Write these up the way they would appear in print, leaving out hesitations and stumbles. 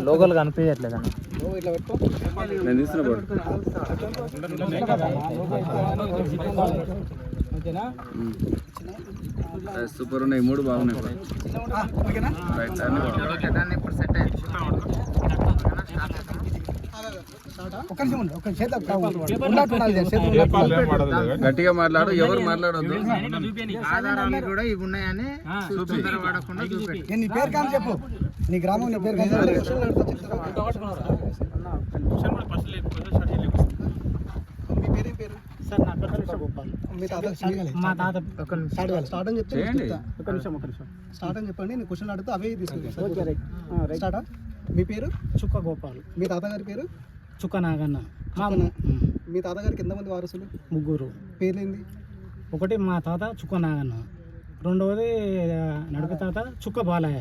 Local కనిపించట్లేదు అన్న. Super ఉన్నాయి, మూడు బాగున్నాయి. ఇప్పుడు సెట్ అయ్యింది. గట్టిగా మాట్లాడు, ఎవరు మాట్లాడొద్దు. ఆధారాలు కూడా ఇవి ఉన్నాయని వాడకుండా చూపెట్టి. నీ పేరు కానీ చెప్పు, నీ గ్రామం నీ పేరు స్టార్ట్ అని చెప్పండి. నేను క్వశ్చన్ అడుగుతా అవే తీసుకుంటాను. స్టార్ట్. మీ పేరు? చుక్క గోపాల్. మీ తాతగారి పేరు? చుక్క నాగన్న. మీ తాతగారికి ఎంతమంది వారసులు? ముగ్గురు. పేర్లేంది? ఒకటి మా తాత చుక్క నాగన్న, రెండవది నడుపు తాత చుక్క బాలయ్య,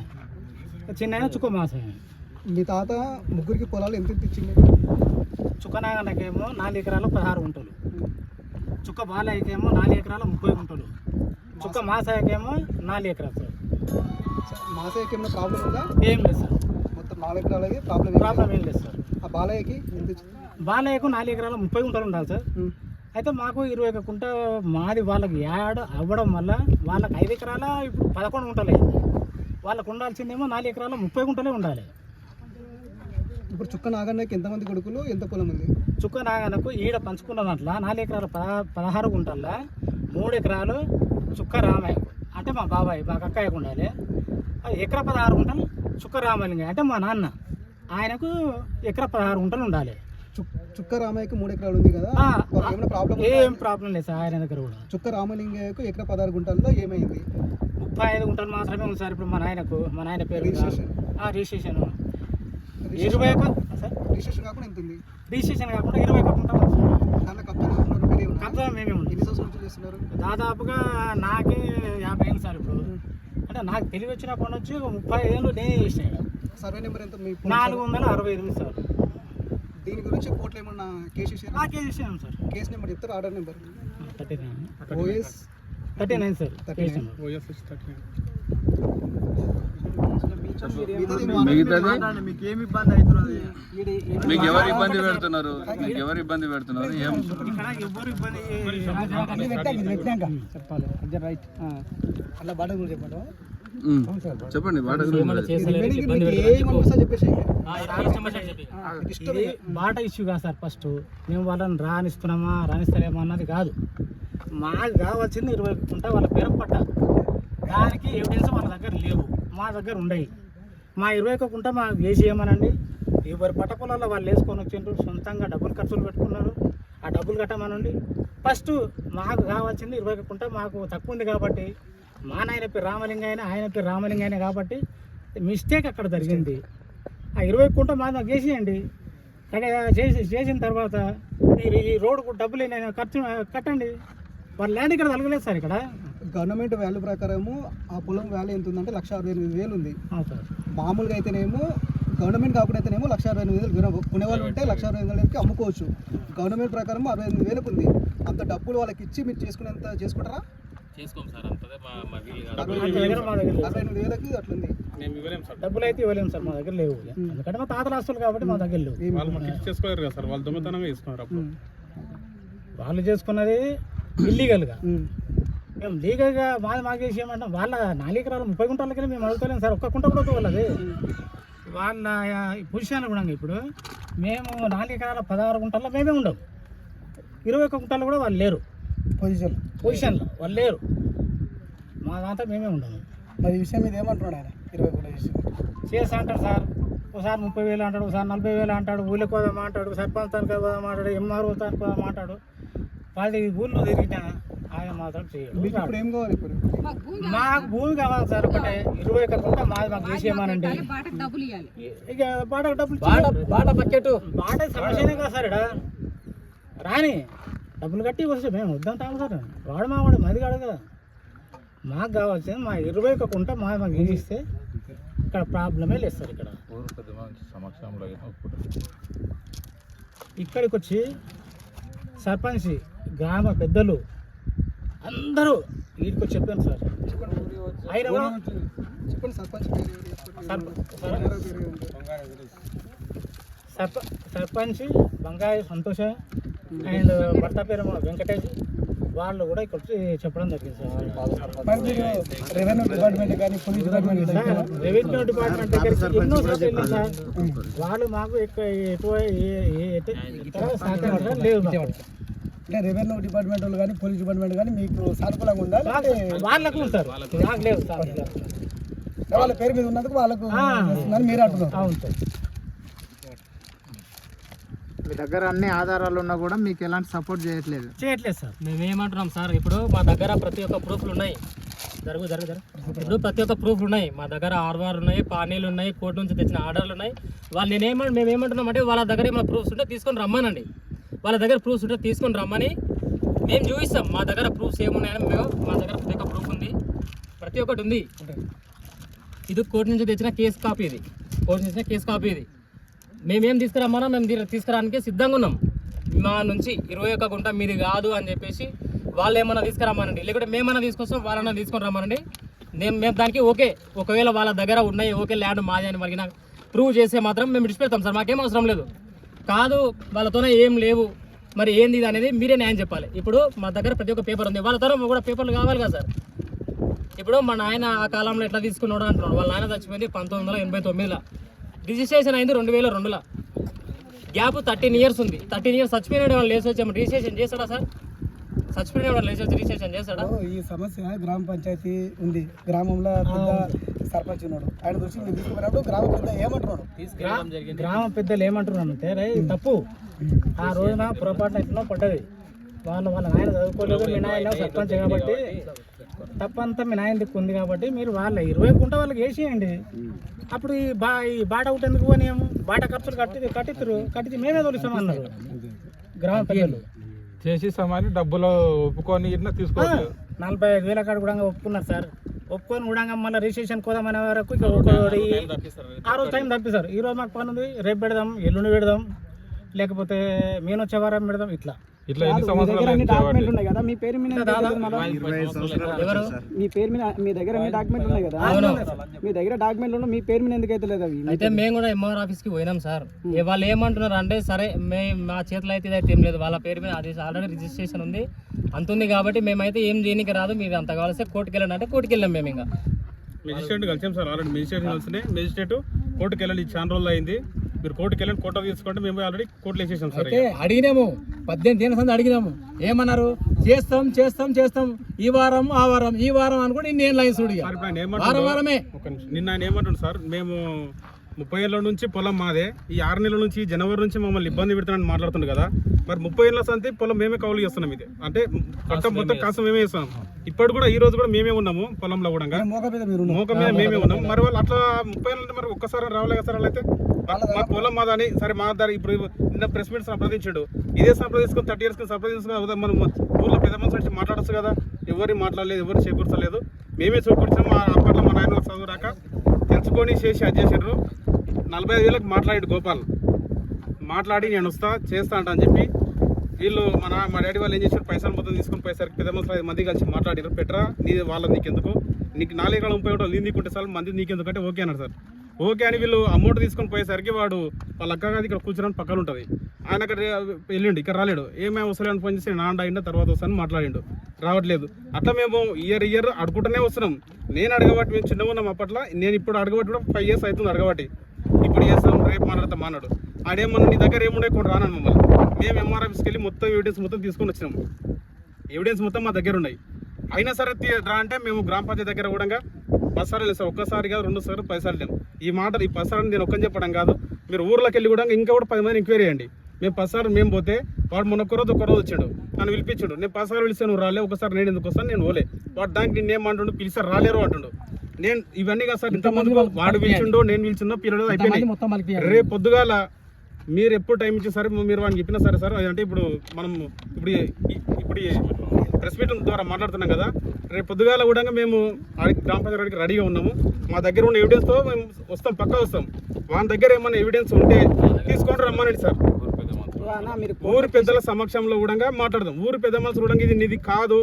చిన్న చుక్క మాసయ్య. మీ తాత ముగ్గురికి పొలాలు ఎంత ఇచ్చింది? చుక్క నాగన్నకేమో 4 ఎకరాల 16 గుంటలు, చుక్క బాలయ్యకేమో 4 ఎకరాల 30 గుంటలు, చుక్క మాసయ్యకేమో 4 ఎకరాలు. సార్ మాసయ్యకి ఏమైనా ప్రాబ్లం ఉందా? ఏం లేదు సార్, మొత్తం 4 ఎకరాలకి ప్రాబ్లం ఏం లేదు సార్. ఆ బాలయ్యకి ఎంత? బాలయ్యకు 4 ఎకరాల 30 గుంటలు ఉండాలి సార్. అయితే మాకు 21 గుంట మాది వాళ్ళకి యాడ్ అవ్వడం వల్ల వాళ్ళకి 5 ఎకరాల ఇప్పుడు 11 గుంటలే. వాళ్ళకు ఉండాల్సిందేమో 4 ఎకరాల 30 గుంటలే ఉండాలి. ఇప్పుడు చుక్క నాగన్నకి ఎంతమంది కొడుకులు, ఎంత పొలం ఉంది? చుక్క నాగన్నకు ఈడ పంచుకున్న దాంట్లో 4 ఎకరాల 16 గుంటల్లో 3 ఎకరాలు చుక్క రామయ్య అంటే మా బాబాయ్, మా అక్కయ్యకు ఉండాలి. ఎకరా 16 గుంటలు చుక్క రామలింగ అంటే మా నాన్న, ఆయనకు ఎకరా 16 గుంటలు ఉండాలి. చుక్క రామయ్యకు 3 ఎకరాలు ఉంది కదా, ఏం ప్రాబ్లం లేదు సార్ ఆయన దగ్గర కూడా. చుక్క రామలింగయ్యకు ఎకరా 16 గుంటల్లో ఏమైంది? 35 గుంటలు మాత్రమే ఉంది సార్. ఇప్పుడు మా నాయన పేరు రిజిస్ట్రేషన్ 20 సార్. రిజిస్ట్రేషన్ కాకుండా ఎంత ఉంది? రిజిస్ట్రేషన్ కాకుండా 21 గుంటలు కబ్జా మేమే ఉంది. ఎన్ని సంవత్సరాలు చేస్తున్నారు? దాదాపుగా నాకే 50 ఏళ్ళు సార్. ఇప్పుడు అంటే నాకు తెలివి వచ్చినప్పటి నుంచి 35 ఏళ్ళు నేనే చేసినాడు. సర్వే నెంబర్ ఎంత? 468 సార్. దీని గురించి కోర్టులో ఏమన్నా కేసు చేశారు? కేసు చేసాను సార్. కేసు నెంబర్ చెప్తారు? Order number 39 sir. మీకేమి ఇబ్బంది అవుతున్నది? మీకు ఎవరు ఇబ్బంది పెడుతున్నారు? ఎవరు ఇబ్బంది పెడుతున్నారు? ఏం చెప్పాలి రైట్ అలా బాట గురించి చెప్పండి. చెప్పండి. బాట ఇష్యూ కాదు సార్. ఫస్ట్ మేము వాళ్ళని రాణిస్తలేమో అన్నది కాదు. మాకు కావాల్సింది 20 గుంట వాళ్ళ పేరు పట్ట. దానికి ఎవిడెన్స్ వాళ్ళ దగ్గర లేవు, మా దగ్గర ఉండయి. మా 21 గుంట మాకు వేసి ఏమనండి. ఎవరి పట్ట పొలాల్లో వాళ్ళు వేసుకొని వచ్చిండ్రు, సొంతంగా డబ్బులు ఖర్చులు పెట్టుకున్నారు. ఆ డబ్బులు కట్టమనండి. ఫస్ట్ మాకు కావాల్సింది 21 గుంట మాకు తక్కువ ఉంది కాబట్టి, మా నాయన పేరు రామలింగ అయినా ఆయన పేరు రామలింగ అయినా కాబట్టి మిస్టేక్ అక్కడ జరిగింది. ఆ 20 గుంట మాకు చేసేయండి. చేసిన తర్వాత ఈ రోడ్డుకు డబ్బులు ఖర్చు కట్టండి. వాళ్ళ ల్యాండ్ ఇక్కడ తలగలేదు సార్. ఇక్కడ గవర్నమెంట్ వాల్యూ ప్రకారము ఆ పొలం వాల్యూ ఎంత ఉందంటే 1,68,000 ఉంది. మామూలుగా అయితేనేమో గవర్నమెంట్ కాకుండా అయితేనేమో 1,68,000 కొనేవాళ్ళు ఉంటే 1,68,000కి అమ్ముకోవచ్చు. గవర్నమెంట్ ప్రకారం 68,000 ఉంది. అంత డబ్బులు వాళ్ళకి ఇచ్చి మీరు చేసుకుంటారా? 68,000కి అట్లుంది. డబ్బులు అయితే ఇవ్వలేము సార్, మా దగ్గర లేవు. ఎందుకంటే మా తాతల ఆస్తులు కాబట్టి మా దగ్గర లేవు. వాళ్ళు చేసుకున్నది ఇల్లీగల్గా. మేము లీగల్గా మాకేసి ఏమంటాం, వాళ్ళ 4 ఎకరాలు 30 గుంటలకి మేము అడుగుతలేము సార్. 1 గుంట కూడా వాళ్ళది. వాళ్ళ పొజిషన్ కూడా ఇప్పుడు మేము 4 ఎకరాల 16 గుంటల్లో మేమే ఉండవు. 21 గుంటలు కూడా వాళ్ళు లేరు. పొజిషన్లో వాళ్ళు లేరు. మా దాంట్లో మేమే ఉండము. మరి ఈ విషయం మీద ఏమంటున్నాడు ఆయన? 20 గుంటల విషయం చేస్తా అంటాడు సార్. ఒకసారి 30,000 అంటాడు, ఒకసారి 40,000 అంటాడు. ఊళ్ళకి పోదామా అంటాడు, సర్పంచ్ తానికి పోదామా అంటాడు, ఎంఆర్ఓ తానికి పోదామా అంటాడు. 10 ఊళ్ళో తిరిగినా ఆయన మాత్రం చేయడు. ఇప్పుడు ఏం కావాలి? ఇప్పుడు మాకు భూమి కావాలి సార్. ఒకటే 21 గుంట మాది మాకు చేసేయమనండి. ఇక బాటకు డబ్బులు బాట సమస్యనే కదా సార్. ఇక్కడ రాని డబ్బులు కట్టి వస్తే మేము వద్దంటాము సార్. వాడు మది కాదు కదా. మాకు కావాల్సింది మా 21 గుంట మాకు వేసిస్తే ఇక్కడ ప్రాబ్లమే లేదు సార్. ఇక్కడికి వచ్చి సర్పంచ్ గ్రామ పెద్దలు అందరూ వీటికి చెప్పాను సార్. అయినా కూడా చెప్పండి సర్పంచ్ సర్పంచ్ బంగాయ సంతోష అండ్ భర్త పేరు వెంకటేష్ వాళ్ళు కూడా ఇక్కడ వచ్చి చెప్పడం జరిగింది సార్. రెవెన్యూ డిపార్ట్మెంట్ కానీ పోలీస్ డిపార్ట్మెంట్ రెవెన్యూ డిపార్ట్మెంట్ దగ్గరికి ఎన్నో సార్లు వెళ్ళింది సార్. వాళ్ళు మాకు సహకరించడం లేదు. అంటే రెవెన్యూ డిపార్ట్మెంట్ వాళ్ళు కానీ పోలీస్ డిపార్ట్మెంట్ కానీ మీకు సానుకూలంగా ఉందా? వాళ్ళకు ఉంటారు, నాకు లేదు సార్. వాళ్ళ పేరు మీద ఉన్నందుకు వాళ్ళకు మీరు అంటున్నారు. అవును సార్. మీ దగ్గర అన్ని ఆధారాలు ఉన్నా కూడా మీకు ఎలాంటి సపోర్ట్ చేయట్లేదు సార్. మేము ఏమంటున్నాం సార్, ఇప్పుడు మా దగ్గర ప్రతి ఒక్క ప్రూఫ్లు ఉన్నాయి. ఇప్పుడు ప్రతి ఒక్క ప్రూఫ్లు ఉన్నాయి మా దగ్గర. ఆర్ఆర్ ఉన్నాయి, పానీలు ఉన్నాయి, కోర్టు నుంచి తెచ్చిన ఆర్డర్లు ఉన్నాయి. వాళ్ళు మేము ఏమంటున్నాం అంటే వాళ్ళ దగ్గర ఏమైనా ప్రూఫ్స్ ఉంటే తీసుకొని రమ్మనండి. వాళ్ళ దగ్గర ప్రూఫ్స్ ఉంటే తీసుకొని రమ్మని మేము చూపిస్తాం. మా దగ్గర ప్రూఫ్స్ ఏమున్నాయని మా దగ్గర ప్రతి ఒక్క ప్రూఫ్ ఉంది, ప్రతి ఒక్కటి ఉంది. ఇది కోర్టు నుంచి తెచ్చిన కేసు కాపీ, ఇది కోర్టు నుంచి తెచ్చిన కేసు కాపీ. ఇది మేమేం తీసుకురమ్మన్నా మేము తీసుకురావడానికి సిద్ధంగా ఉన్నాం. మా నుంచి 21 గుంట మీది కాదు అని చెప్పేసి వాళ్ళు ఏమన్నా తీసుకురమ్మనండి, లేకుంటే మేమన్నా తీసుకొస్తాం, వాళ్ళన్నా తీసుకొని రమ్మనండి. మేము దానికి ఓకే. ఒకవేళ వాళ్ళ దగ్గర ఉన్నాయి ఓకే ల్యాండ్ మాది అని వాళ్ళకి నాకు ప్రూవ్ చేస్తే మాత్రం మేము విడిచిపెడతాం సార్. మాకేం అవసరం లేదు. కాదు వాళ్ళతోనే ఏం లేవు మరి ఏంది ఇది అనేది మీరే న్యాయం చెప్పాలి. ఇప్పుడు మా దగ్గర ప్రతి ఒక్క పేపర్ ఉంది, వాళ్ళతో కూడా పేపర్లు కావాలి కదా సార్. ఇప్పుడు మా నాయన ఆ కాలంలో ఎట్లా తీసుకున్నాడు అంటున్నాడు. వాళ్ళ నాయన చచ్చిపోయింది 1989లో, రిజిస్ట్రేషన్ అయింది 2002లో. గ్యాప్ 13 ఇయర్స్ ఉంది. 13 ఇయర్స్ చచ్చిపోయినాడు వాళ్ళు లేచి వచ్చి రిజిస్ట్రేషన్ చేస్తాడా సార్? చచ్చిపోయిన వాళ్ళు లేచి వచ్చి రిజిస్ట్రేషన్ చేస్తాడా? ఈ సమస్య గ్రామ పంచాయతీ ఉంది, గ్రామంలో పెద్ద సర్పంచ్ ఉన్నాడు, ఆయన దృష్టి మీరు తీసుకున్నప్పుడు గ్రామ పెద్ద ఏమంటున్నాడు? గ్రామ పెద్దలు ఏమంటున్నాను అంటే తప్పు ఆ రోజున పొరపాటున ఎట్లా పడ్డది. వాళ్ళ నాయన చదువుకోలేదు, మీ నాయన సర్పంచ్ కాబట్టి తప్పంతా మీ నాయన దిక్కు ఉంది కాబట్టి మీరు వాళ్ళ 20 గుంట వాళ్ళకి వేసేయండి. అప్పుడు ఈ బాట ఒకటి ఎందుకు పోనీయము? బాట ఖర్చులు కట్టించి మేమే తోలిస్తామన్నారు గ్రామ పెద్దలు. చేసిస్తామని డబ్బులు ఒప్పుకొని తీసుకోవాలి. 45,000 కాడ కూడా ఒప్పుకున్నారు సార్. ఒప్పుకొని కూడా మళ్ళీ రిజిస్ట్రేషన్ కోదామనే వరకు ఇక ఆ రోజు టైం తప్పిస్తారు. ఈ రోజు మాకు పని ఉంది, రేపు పెడదాం, ఎల్లుండి పెడదాం, లేకపోతే మేము వచ్చే వారం పెడదాం. ఇట్లా ఎన్ని సంవత్సరాలు డాక్యుమెంట్ ఉన్నాయి కదా మీ పేరు మీద, మీ పేరు మీద మీ దగ్గర అన్ని డాక్యుమెంట్ ఉన్నాయి కదా, మీ దగ్గర డాక్యుమెంట్లు ఉన్నాయి, మీ పేరు మీద ఎందుకైతే లేదు అవి? అయితే మేము కూడా ఎంఆర్ ఆఫీస్కి పోయినాం సార్. వాళ్ళు ఏమంటున్నారు అంటే సరే మా చేతిలో అయితే ఇదైతే ఏం లేదు, వాళ్ళ పేరు మీద అది ఆల్రెడీ రిజిస్ట్రేషన్ ఉంది అంతుంది కాబట్టి మేమైతే ఏం చేయడానికి రాదు, మీరు అంత కావాల్సి కోర్టుకి వెళ్ళండి అంటే కోర్టుకి వెళ్ళాం. మేము ఇంకా మెజిస్ట్రేట్ కలిసాం సార్. ఆల్రెడీ మెజిస్ట్రేషన్ కలిసినాయి. మెజిస్ట్రేట్ కోర్టుకి వెళ్ళాలి, చాలా రోజులు అయింది. మీరు కోర్టుకి వెళ్ళండి, కోర్టు తీసుకుంటే మేము ఆల్రెడీ కోర్టులో వేసేసాం సార్. అడిగినాము 18 ఏళ్ళ సంది అడిగినాము, ఏమన్నారు? చేస్తాం ఈ వారం ఆ వారం ఈ వారం అనుకుంటే ఇన్ని లైన్ చూడు వారమే. నిన్న ఆయన ఏమంటుండు సార్, మేము 30 ఏళ్ళ నుంచి పొలం మాదే, ఈ 6 నెలల నుంచి జనవరి నుంచి మమ్మల్ని ఇబ్బంది పెడుతున్నాను మాట్లాడుతుంది కదా. మరి 30 ఏళ్ళ సంతి పొలం మేమే కౌలు చేస్తున్నాం. ఇది అంటే మొత్తం కాసం మేమే చేస్తున్నాం. ఇప్పుడు కూడా ఈ రోజు కూడా మేమే ఉన్నాము పొలంలో కూడా, మోక మీద మేమే ఉన్నాం. మరి వాళ్ళు అట్లా 30 ఏళ్ళ మరి ఒక్కసారి రావాలి కదా సార్. వాళ్ళు అయితే మా పొలం మాదని సరే మా దారి ఇప్పుడు నిన్న ప్రెస్ మీట్ సంప్రదించాడు. ఇదే సంప్రదించుకొని 30 ఇయర్స్ సంప్రదించుకుని మనం ఊర్లో పెద్ద మనిషి నుంచి మాట్లాడచ్చు కదా. ఎవరు మాట్లాడలేదు, ఎవరు చేకూర్చలేదు, మేమే చేకూర్చాము. అప్పట్లో మా నాయన చదువు రాక తెంచుకొని చేసి అది చేసారు. 45,000కి మాట్లాడాడు గోపాల్. మాట్లాడి నేను చేస్తా అంట అని చెప్పి వీళ్ళు మా డాడీ వాళ్ళు ఏం చేశారు, పైసలు మొత్తం తీసుకుని పోయేసరికి పెద్ద మనుషులు 5 మంది కలిసి మాట్లాడారు. పెట్టరా నీ వాళ్ళ నీకెందుకు, నీకు 4 ఎకరాలు 30 ఒకటి నీ నీకుంటే సార్ మంది నీకెందుకు అంటే ఓకే అన్నాడు సార్. ఓకే అని వీళ్ళు అమౌంట్ తీసుకొని పోయేసరికి వాడు వాళ్ళ అక్క కాదు ఇక్కడ కూర్చోడానికి పక్కన ఉంటుంది. ఆయన అక్కడ వెళ్ళిండు, ఇక్కడ రాలేడు. ఏమేమి వస్తలేని ఫోన్ చేసి నాన్న అయిందో తర్వాత వస్తాను మాట్లాడిండు, రావట్లేదు. అట్లా మేము ఇయర్ అడుగుకుంటూనే వస్తున్నాం. నేను అడగబట్టి మేము చిన్నగా ఉన్నాం అప్పట్లో. నేను ఇప్పుడు అడగబట్టి కూడా 5 ఇయర్స్ అవుతుంది అడగబట్టి. ఇప్పుడు చేస్తాం, రేపు మాట్లాడతాం అన్నాడు. ఆడేమన్నా నీ దగ్గర ఏముండే కొన్ని రానని మమ్మల్ని. మేము ఎంఆర్ ఆఫీస్కి వెళ్ళి మొత్తం ఎవిడెన్స్ మొత్తం తీసుకొని వచ్చినాము. ఎవిడెన్స్ మొత్తం మా దగ్గర ఉన్నాయి. అయినా సరే రా అంటే మేము గ్రామ పంచాయతీ దగ్గర కూడా 10 సార్లు వెళ్ళాం సార్. ఒక్కసారి కాదు 2 సార్లు 10 సార్లు వెళ్ళాం. ఈ 10 సార్లు నేను ఒక్కని చెప్పడం కాదు, మీరు ఊర్లోకి వెళ్ళి కూడా ఇంకా 10 మంది ఎంక్వైరీ చేయండి. మేము 10 సార్లు మేము పోతే వాడు మొన్న ఒక్క రోజు వచ్చాడు, నన్ను పిలిపించాడు. నేను 10 సార్లు పిలిస్తే నువ్వు రాలే, ఒకసారి నేను ఎందుకు వస్తాను, నేను పోలే. వాడు దానికి నేనేమంటుండు, పిలిచారు రాలేరు అంటుండు. నేను ఇవన్నీ కాదు సార్, ఇంతమంది వాడు పిలిచిండో నేను పిలిచిందో పిల్లలు అయిపోయింది. రేపు పొద్దుగాల మీరు ఎప్పుడు టైం ఇచ్చి సరే మీరు వాడిని చెప్పినా సరే సార్. అంటే ఇప్పుడు మనం ఇప్పుడు ప్రెస్ మీట్ ద్వారా మాట్లాడుతున్నాం కదా. రేపు పొద్దుగాల కూడా మేము గ్రామ పంచాయతీకి రెడీగా ఉన్నాము. మా దగ్గర ఉన్న ఎవిడెన్స్తో మేము వస్తాం, పక్కా వస్తాం. వాళ్ళ దగ్గర ఏమన్నా ఎవిడెన్స్ ఉంటే తీసుకొని రమ్మనండి సార్. ఊరు పెద్దల సమక్షంలో కూడా మాట్లాడదాం. ఊరు పెద్ద మనుషులు కూడా ఇది నీది కాదు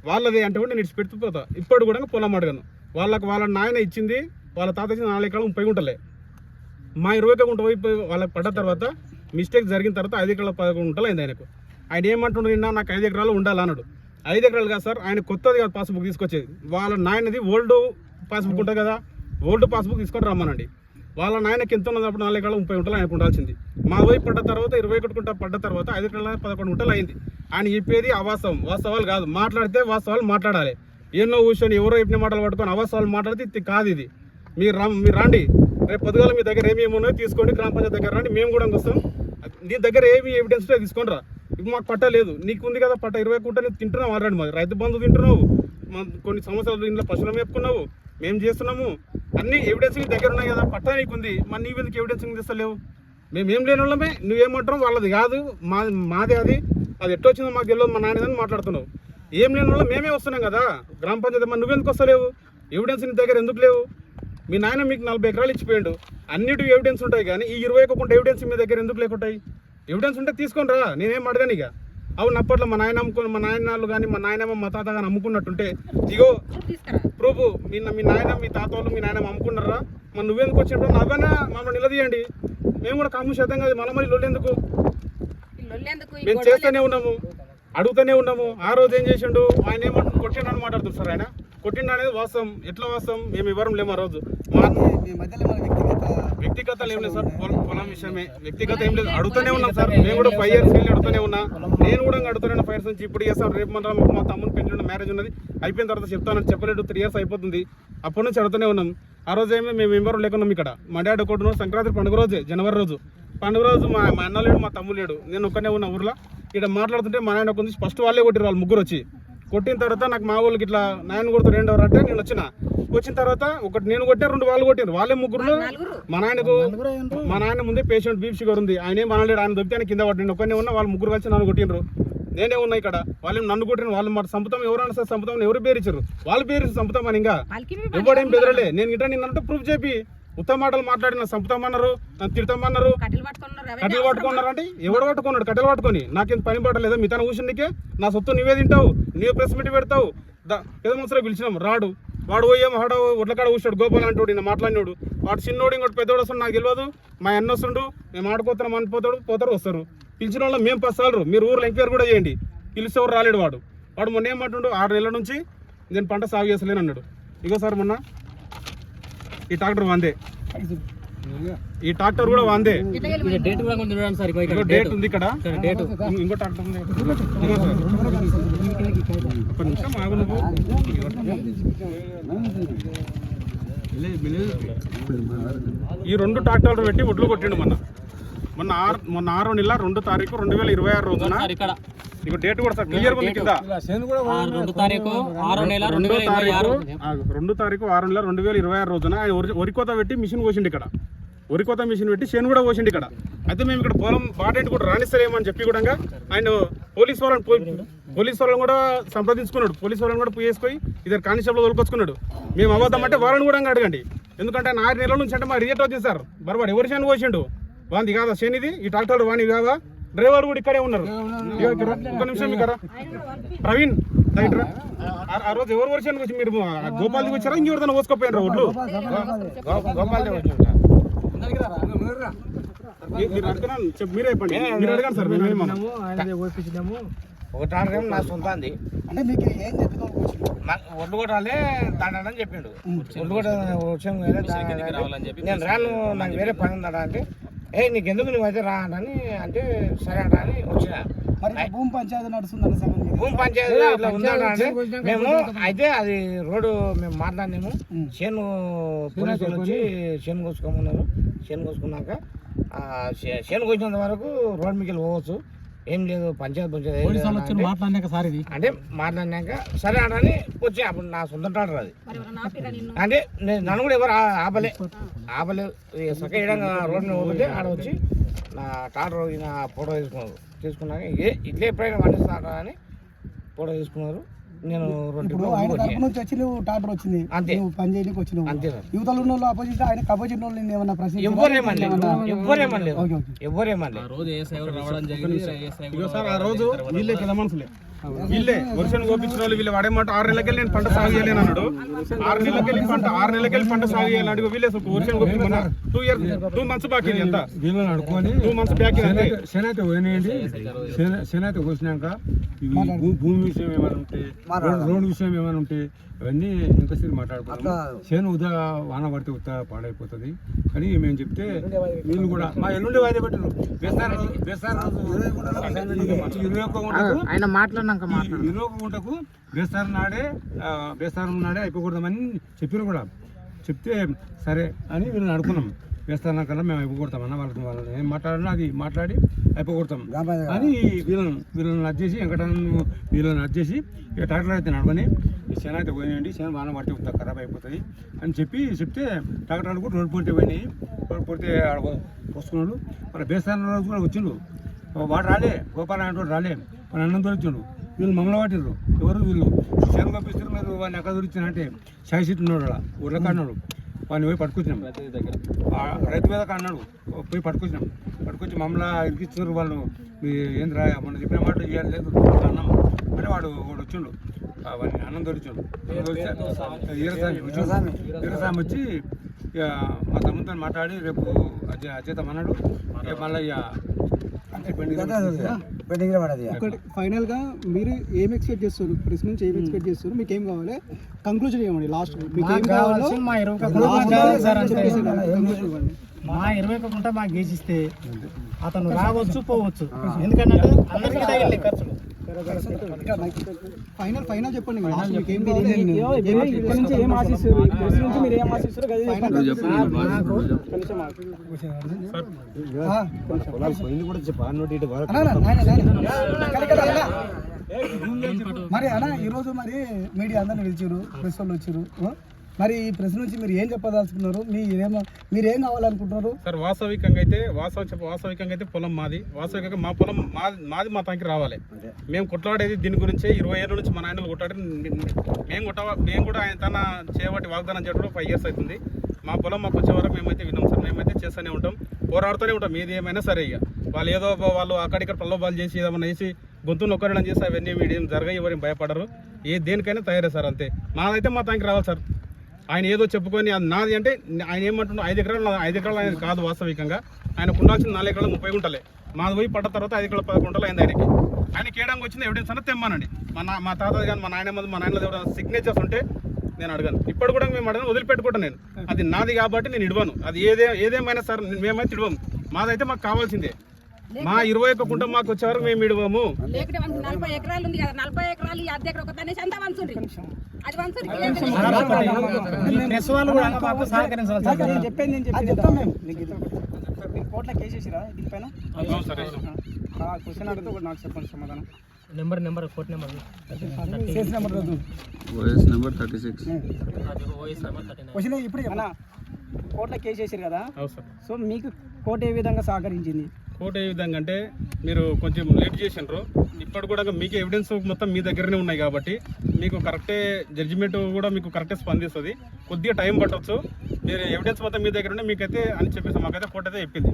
వాళ్ళదే అంటే కూడా నేను ఇచ్చి పెట్టుకుపోతా. ఇప్పుడు కూడా పొలం అడగను. వాళ్ళ నాయన ఇచ్చింది, వాళ్ళ తాత ఇచ్చిన 4 ఎకరాలు 30 గుంటలే. మా 20 గుంట పోయి వాళ్ళకి పడ్డ తర్వాత మిస్టేక్ జరిగిన తర్వాత 5 ఎకరాల 11 గుంటలు అయింది ఆయనకు. ఆయన ఏమంటుండే, నిన్న నాకు 5 ఎకరాలు ఉండాలన్నాడు. 5 ఎకరాలు కాదు సార్, ఆయన కొత్తది కాదు పాస్బుక్ తీసుకొచ్చేది. వాళ్ళ నాయనది ఓల్డ్ పాస్బుక్ ఉంటుంది కదా, ఓల్డ్ పాస్బుక్ తీసుకొని రమ్మనండి. వాళ్ళ నాయనకి ఎంత ఉన్నప్పుడు 4 ఎకరాలు 30 గుంటలు ఆయనకు ఉండాల్సింది. మా వైపు పడ్డ తర్వాత 21 గుంట పడ్డ తర్వాత 5 ఎకరాల 11 గుంటలు అయింది. ఆయన చెప్పేది అవాస్తవం, వాస్తవాలు కాదు. మాట్లాడితే వాస్తవాలు మాట్లాడాలి. ఎన్నో కూర్చొని ఎవరో చెప్పిన మాటలు పట్టుకొని అవాస్తవాలు మాట్లాడితే ఇది కాదు. ఇది మీరు రండి, రేపు పొద్దుగాల మీ దగ్గర ఏమేమి ఉన్నాయో తీసుకోండి, గ్రామ పంచాయతీ దగ్గర రండి, మేము కూడా వస్తాం. నీ దగ్గర ఏమి ఎవిడెన్స్ తీసుకొని రా. ఇప్పుడు మాకు పట్ట లేదు, నీకు ఉంది కదా పట్ట 20 గుంట నువ్వు తింటున్నావు ఆల్రెడీ. మరి రైతు బంధు తింటున్నావు, కొన్ని సంవత్సరాలు ఇంట్లో పశువులు మేపుకున్నావు, మేము చేస్తున్నాము, అన్ని ఎవిడెన్స్ నీ దగ్గర ఉన్నాయి కదా, పట్ట నీకుంది. మరి నీవు ఎందుకు ఎవిడెన్స్ తీస్తలేవు? మేమేం లేని వాళ్ళమే, నువ్వేమంటావు వాళ్ళది కాదు మాదే, అది ఎట్లా వచ్చిందో మాకు తెలియదు, మా నాయనదని మాట్లాడుతున్నావు. ఏం లేని వాళ్ళం మేమే వస్తున్నాం కదా గ్రామ పంచాయతీ. మరి నువ్వెందుకు వస్తలేవు? ఎవిడెన్స్ నీ దగ్గర ఎందుకు లేవు? మీ నాయన మీకు 40 ఎకరాలు ఇచ్చిపోయాడు, అన్నిటి ఎవిడెన్స్ ఉంటాయి. కానీ ఈ 21 గుంట ఎవిడెన్స్ మీ దగ్గర ఎందుకు లేకుంటాయి? ఎవిడెన్స్ ఉంటే తీసుకొని రా, నేనేం అడగాను. ఇక అవును అప్పట్లో మా నాయన అమ్ముకుని, మా నాయనలు కానీ మా నాయనమ్మ మా తాత కానీ అమ్ముకున్నట్టుంటే ఇగో ప్రూఫ్, మీ నాయన మీ తాత వాళ్ళు మీ నాయనమ్మ అమ్ముకున్నారా? మరి నువ్వెందుకు వచ్చినప్పుడు నవ్వనా మమ్మల్ని నిలదీయండి. మేము కూడా కాముషేద్దాం కాదు, మళ్ళీ లొల్లెందుకు? మేము చేస్తూనే ఉన్నాము, అడుగుతూనే ఉన్నాము. ఆ రోజు ఏం చేసిండు ఆయన, ఏమంటారు కొట్టిండు అని మాట్లాడుతుంది సార్. ఆయన కొట్టిండు అనేది వాస్తవం. ఎట్లా వాస్తవం? మేము ఎవరం లేము ఆ రోజు. వ్యక్తిగతాలు ఏం లేదు సార్, పొలం విషయమే, వ్యక్తిగత ఏం లేదు. అడుగుతూనే ఉన్నాం సార్, మేము కూడా 5 years వెళ్ళి అడుగుతూనే ఉన్నా. నేను కూడా అడుగుతూనే 5 years నుంచి. ఇప్పుడు చేస్తాను, రేపు మా తమ్ముని పెళ్లి మ్యారేజ్ ఉన్నది, అయిపోయిన తర్వాత చెప్తానని చెప్పలేదు. 3 years అయిపోతుంది, అప్పటి నుంచి అడుగుతూనే ఉన్నాం. ఆ రోజు ఏమో మేము ఎవరు లేకున్నాం ఇక్కడ. మా డాడీ ఒకటి సంక్రాంతి పండుగ రోజే, జనవరి రోజు పండుగ రోజు మా అన్న లేడు, మా తమ్ముడు లేడు, నేను ఒక్కనే ఉన్నా ఊర్లో. ఇక్కడ మాట్లాడుతుంటే మా నాయన కొంచెం ఫస్ట్ వాళ్ళే కొట్టారు, వాళ్ళు ముగ్గురు వచ్చి కొట్టిన తర్వాత నాకు మా వాళ్ళకి ఇట్లా నాయన కొడుతూ 2 ఎవరు అంటే నేను వచ్చిన తర్వాత ఒకటి నేను కొట్టే 2 వాళ్ళు కొట్టారు. వాళ్ళే ముగ్గురు. మా నాయన ముందే పేషెంట్ బీపీ షుగర్ ఉంది, ఆయన ఏం అనలేడు. ఆయన దొరికితే కింద పట్టి ఒక్కనే ఉన్నా, వాళ్ళు ముగ్గురు కలిసి నన్ను కొట్టినరు. నేనే ఉన్నా ఇక్కడ, వాళ్ళు నన్ను కొట్టిన. వాళ్ళు మాట సంపుతాం ఎవరైనా సార్, సంపుతాం ఎవరు పేరిచ్చారు? వాళ్ళు పేరు సంపుతాం అని. ఇంకా ఎవడేం బెదరలే. నేను ఇట్లా నిన్నంటే ప్రూఫ్ చెప్పి ఉత్తమ మాటలు మాట్లాడిన సంపుతామన్నారు, నన్ను తిడతామన్నారు. కట్టెలు పట్టుకున్నారు అంటే ఎవడు పట్టుకున్నాడు? కట్టెలు పట్టుకొని నాకేం పని పడలేదా? మీ తన కూర్చుండికే నా సొత్తు నువ్వే తింటావు, నువ్వే ప్రెస్ మీట్ పెడతావు. పెద్ద మనసులో పిలిచినాం, రాడు. వాడు పోయేం వాడు ఒడ్లకాడ కూర్చాడు, గోపాల్ అంటాడు, నేను మాట్లాడినాడు. వాడు చిన్నోడు, ఇంకోటి పెద్దోడు వస్తాడు, నాకు తెలియదు. మా అన్న వస్తుండు, మేము ఆడుకోతాం పోతారు వస్తారు. పిలిచిన వాళ్ళు మేము 10 సార్లు, మీరు ఊర్లో ఎంక్వైరీ కూడా చేయండి. పిలిచేవారు రాలేడు. వాడు మొన్న ఏమంటుండు, 6 నెలల నుంచి నేను పంట సాగు చేస్తలేను అన్నాడు. ఇగో సార్ మొన్న ఈ ట్రాక్టర్ వందే, ఈ ట్రాక్టర్ కూడా వందే. డేట్ కూడా చూడండి సార్, డేట్ ఉంది ఇక్కడ. ఇంకో ట్రాక్టర్ ఉంది. ఒక నిమిషం ఆగు నువ్వు. ఈ 2 ట్రాక్టర్లు పెట్టి ఒడ్లు కొట్టిండు మొన్న 6వ నెల 2వ తారీఖు 2026 రోజున. ఇక డేట్ కూడా సార్ క్లియర్ ఉంది కింద. 2 తారీఖు 6వ నెల 2026 రోజున ఆయన వరికోత పెట్టి మిషన్ కోసిండు ఇక్కడ. వరికోత మిషన్ పెట్టి చేను కూడా కోసిండు ఇక్కడ. అయితే మేము ఇక్కడ పొలం బాటెంట్ కూడా రాణిస్తారేమని చెప్పి కూడా ఆయన పోలీస్ వాళ్ళని కూడా సంప్రదించుకున్నాడు. పోలీస్ వాళ్ళని కూడా వేసుకొని ఇద్దరు కానిస్టేబుల్ తోలుకొచ్చుకున్నాడు. మేము అబద్ధం అంటే వాళ్ళని కూడా అడగండి. ఎందుకంటే 6 నెలల నుంచి అంటే మా రిజల్ట్ వచ్చింది సార్. బరబాడు ఎవరి చేను కోసిండు? వాంది కాదా చేనిది? ఈ ట్రాక్టర్ వాణి కాదా? డ్రైవర్ కూడా ఇక్కడే ఉన్నారు. ఒక నిమిషం ఇక్కడ ప్రవీణ్ రైట్రా. ఆ రోజు ఎవరు వర్షానికి వచ్చి మీరు గోపాల్కి వచ్చారా? ఇంకెవరిదైనా కోసుకోపోయినారా ఒడ్లు? మీరు అడగనా? మీరే చెప్పండి, మీరు అడగండి సార్. ఒక ట్రాక్టర్ నా సొంతంది. అంటే మీకు ఏం చెప్తున్నాను? ఒడ్లు కొట్టాలి దాని చెప్పిండు. ఒడ్లు కొట్టాలని నేను రాను, నాకు వేరే పని ఉందా అంటే, నీకెందుకు నువ్వైతే రా అని అంటే సరే అంట అని వచ్చిన. భూమి పంచాయతీ నడుస్తుంది, భూమి పంచాయతీ ఇట్లా ఉందా అంటే మేము అయితే అది రోడ్డు మేము మాట్లాడినాము. చేను పోలీసులు వచ్చి చేను కోసుకోమన్నారు. చేను కోసుకున్నాక చేను కోసినంత వరకు రోడ్డు మీకు పోవచ్చు, ఏం లేదు పంచాయతీ అంటే మాట్లాడినాక సరే అని వచ్చి అప్పుడు నా సొంత టాటర్ అది. అంటే నన్ను కూడా ఎవరు ఆపలేదు. సక్కగా రోడ్డు పోతే ఆడ వచ్చి నా టాటర్ నా ఫోటో తీసుకున్నాక ఇట్లా ఎప్పుడైనా పండిస్తారా అని ఫోటో తీసుకున్నారు. నేను ఇప్పుడు ఆయన తరపు నుంచి వచ్చి నువ్వు టాటర్ వచ్చింది, అంతే. నువ్వు పని చేయడానికి వచ్చినావు. అంతే సార్. యువతలు ఉన్న వాళ్ళు అపోజిట్, ఆయన అపోజిట్ వాళ్ళు నిన్ను ఏమన్నా ప్రశ్నించారా? ఎవ్వరేమనలేదు ఓకే, ఓకే. ఎవ్వరేమనలేదు. రోజు ఏఎస్ఐ రావడం జరిగింది. ఇదిగో సార్ ఆ రోజు వీళ్ళే పెద్ద మనుషులే, వీళ్ళే వర్షం కోపించిన వాళ్ళు వీళ్ళు వాడేమాట 6 నెలలకెళ్ళి నేను పంట సాగు చేయలేను అన్నాడు. 6 నెలలకెళ్ళి పంట సాగు చేయాలని అడుగు వీళ్ళే వర్షం కోపి 2 మంత్స్ బాకీ ఎంత వీళ్ళని అడుక్కొని 2 మంత్స్ బ్యాక్ శనైతే పోయినాయండి. శనైతే పోసినాక ఇవి భూమి విషయం ఏమైనా ఉంటే, రోడ్డు విషయం ఏమైనా ఉంటే అవన్నీ ఇంకసారి మాట్లాడుకుంటాం. చేను ఉదా వాన పడితే ఉత్తా పాడైపోతుంది అని మేము చెప్తే వీళ్ళు కూడా మా ఎల్లుండి వాయిదా పెట్టారు. బేస్తారం 21 గుంటకు బేస్తారం నాడే అయిపోకూడదామని చెప్పిన కూడా చెప్తే సరే అని వీళ్ళని అడుగున్నాం. వేస్తాను కన్నా మేము అయిపోకూడతామన్నా వాళ్ళని ఏం మాట్లాడినా అది మాట్లాడి అయిపోకూడతాం అని వీళ్ళని వచ్చేసి వెంకటన్న వీళ్ళని వచ్చేసి ఇక ట్రాక్టర్ అయితే నడవని శన అయితే పోయినాయండి, శన వాన పడితే ఉత్తా ఖరాబ్ అయిపోతుంది అని చెప్తే ట్రాక్టర్ కూడా రోడ్డు పోతే పోయినాయి. రోడ్డు పోతే ఆడ పోసుకున్నాడు. మన బేస్తాన రోజు కూడా వచ్చిండు, వాడు రాలే, గోపాలనాయుడు రాలే, మన అన్నంతో వచ్చిండు. వీళ్ళు మమ్మల్ని పట్టిండ్రు. ఎవరు వీళ్ళు శన పంపిస్తారు, మీరు వాడిని ఎక్కడ దొరికిందంటే షాయి సీట్ ఉన్నాడు, అలా ఊర్లో కాడినాడు. వాడిని పోయి పట్టుకొచ్చినాం, రైతు మీద అన్నాడు, పోయి పట్టుకొచ్చి మమ్మల్ని ఇరికిస్తున్నారు వాళ్ళు. ఏం రా మొన్న చెప్పిన మాట ఇవ్వాలి లేదు అన్నాం అంటే వాడు వచ్చిండు, వాడిని అన్నం దొరికిండు. వీరస్వామి వచ్చి ఇక మా తమ్ముతో మాట్లాడి రేపు అచేతం అన్నాడు. మళ్ళీ ఫైనల్ గా మీరు ఏం ఎక్స్పెక్ట్ చేస్తారు? ప్రెస్ నుంచి ఏం ఎక్స్పెక్ట్ చేస్తారు? మీకు ఏం కావాలి? కంక్లూజన్ ఇవ్వండి. లాస్ట్ మీకు ఏం కావాలో మా 21 గుంట మాకు గేసిస్తే అతను రావచ్చు పోవచ్చు, ఎందుకంటే అందరికీ తగిలి ఖర్చులు. ఫైనల్ చెప్పండి. మీకు ఏం మరి అలా ఈరోజు మరి మీడియా అందరిని పిలిచారు, ప్రెస్ వాళ్ళు వచ్చారు. మరి ఈ ప్రెస్ నుంచి మీరు ఏం చెప్పదలుచుకున్నారు? మీరు ఏం కావాలనుకుంటున్నారు? సార్ వాస్తవికంగా అయితే పొలం మాది, వాస్తవికంగా మా పొలం మాది మా తాకి రావాలి. మేము కొట్లాడేది దీని గురించే. 20 ఏళ్ళ నుంచి మా నాయనలు కొట్లాడి మేము కూడా ఆయన తన చేయబట్టి వాగ్దానం చేయడం 5 years అవుతుంది. మా పొలం మాకు వచ్చే వరకు మేమైతే విన్నాం సార్. మేమైతే చేస్తూనే ఉంటాం, పోరాడుతూనే ఉంటాం. ఏది ఏమైనా సరే ఇక వాళ్ళు అక్కడిక్కడ ప్రలోభాలు చేసి ఏమైనా వేసి గొంతును ఒక్కరడం చేసి అవన్నీ మీడియం జరగాయి, ఎవరైనా భయపడరు. దేనికైనా తయారే సార్. అంతే మాదైతే మా తాకి రావాలి సార్. ఆయన ఏదో చెప్పుకొని అది నాది అంటే ఆయన ఏమంటున్నా 5 ఎకరాలు ఆయన కాదు. వాస్తవికంగా ఆయనకు ఉండాల్సిన 4 ఎకరాలు 30 గుంటలే. మాది పోయి పడ్డ తర్వాత 5 ఎకరాలు 10 గుంటలు అయింది ఆయనకి. ఆయన కేయడానికి వచ్చిన ఎవిడెన్స్ అన్న తెమ్మానండి. మా తాత కానీ మా నాయనలు ఎవరైనా సిగ్నేచర్స్ ఉంటే నేను అడగాను. ఇప్పుడు కూడా మేము అడగను, వదిలిపెట్టుకుంటాను. నేను అది నాది కాబట్టి నేను ఇడవను. అది ఏదేమైనా సార్ మేమైతే ఇడవము. మాదైతే మాకు కావాల్సిందే. మా 21 గుంట మాకు వచ్చేవరకు మేము ఇడవము. 40 ఎకరాలు ఉంది కదా, 40 ఎకరాలు ఈ అద్దె ఒక తనేసి ఎంత వంచుండ్రి అది వంచుండ్రి. ప్రెస్ వాళ్ళు కూడా మాకు సహకరించాలి. నేను చెప్తాం మేము. కోర్టులో కేసు చేసిరా దీనిపైన? క్వశ్చన్ అడిగితే నాకు చెప్పండి సమాధానం. Court number case number OS number 36. Question ఇప్పుడు కోర్టులో కేసు చేసారు కదా, సో మీకు కోర్టు ఏ విధంగా సహకరించింది? కోర్టు ఏ విధంగా అంటే మీరు కొంచెం లేట్ చేసినారు. ఇప్పటి కూడా మీకు ఎవిడెన్స్ మొత్తం మీ దగ్గరనే ఉన్నాయి కాబట్టి మీకు కరెక్టే జడ్జిమెంట్ కూడా మీకు కరెక్టే స్పందిస్తుంది. కొద్దిగా టైం పట్టవచ్చు. మీరు ఎవిడెన్స్ మొత్తం మీ దగ్గర ఉంటే మీకైతే అని చెప్పేసి మాకైతే కోర్టు అయితే చెప్పింది.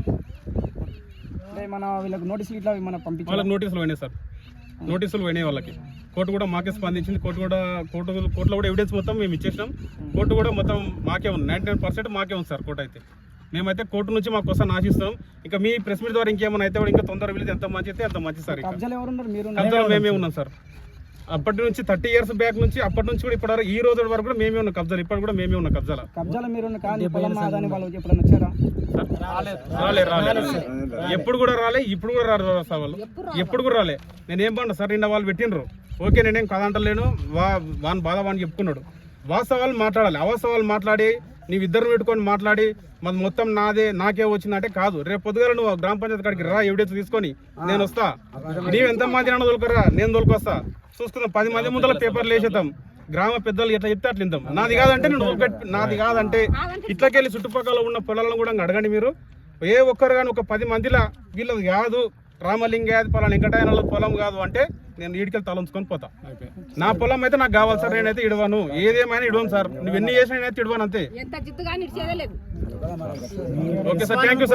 అంటే మన వీళ్ళకి నోటీసులు ఇట్లా మన పంపించి వాళ్ళకి నోటీసులు పోయినాయి సార్. నోటీసులు పోయినాయి వాళ్ళకి. కోర్టు కూడా మాకే స్పందించింది. కోర్టులో కూడా ఎవిడెన్స్ మొత్తం మేము ఇచ్చేసినాం. కోర్టు కూడా మొత్తం మాకే ఉంది, 99% మాకే ఉంది సార్. కోర్టు అయితే మేమైతే కోర్టు నుంచి మాకు కోసం ఆశిస్తాం. ఇంకా మీ ప్రెస్ మీట్ ద్వారా ఇంకేమైనా అయితే ఇంకా తొందరగా వెళ్తే ఎంత మంచి అయితే అంత మంచి సార్. కబ్జాలో మేమే ఉన్నాం సార్. అప్పటి నుంచి 30 years బ్యాక్ నుంచి అప్పటి నుంచి కూడా ఇప్పటి వరకు ఈ రోజు వరకు కూడా మేమే ఉన్న కబ్జాలు. ఇప్పుడు కూడా మేమే ఉన్న కబ్జాలు మీరు వచ్చారా? ఎప్పుడు కూడా రాలే, ఇప్పుడు కూడా రారు సార్ వాళ్ళు. ఎప్పుడు కూడా రాలే. నేనేం బాగుండా సార్, నిన్న వాళ్ళు పెట్టినరు. ఓకే, నేనేం కాదంటలేను. వాని బాధ వాడిని చెప్పుకున్నాడు. వాస్తవాలు మాట్లాడాలి. అవాస్తవాలు మాట్లాడి నీవిద్దరు పెట్టుకొని మాట్లాడి మరి మొత్తం నాకే వచ్చిందంటే కాదు. రేపు పొద్దుగాల నువ్వు గ్రామ పంచాయతీ కాడికి రా, ఎవిడెన్స్ తీసుకొని నేను వస్తా. నీవు ఎంతమంది అన్న దొరకరా, నేను దొరికొస్తా. చూసుకుందాం, 10 మంది ముందర పేపర్లు వేసేద్దాం. గ్రామ పెద్దలు ఎట్లా చెప్తే అట్లా ఇందాం. నాది కాదంటే నాది కాదంటే ఇట్లకెళ్ళి చుట్టుపక్కల ఉన్న పొలాలను కూడా అడగండి మీరు. ఏ ఒక్కరు కానీ ఒక 10 మందిలా వీళ్ళది కాదు రామలింగాది పలానా వెంకటైన పొలం కాదు అంటే నేను ఈడికెళ్ళి తలంచుకొని పోతా. నా పొలం అయితే నాకు కావాలి సార్, నేనైతే ఇడవను, ఏదేమైనా ఇడవను సార్, నువ్వు ఎన్ని చేసినా నేనైతే ఇడవను అంతే. ఎంత జిద్దుగా ఇచ్చేదే లేదు. Okay sir, thank you sir.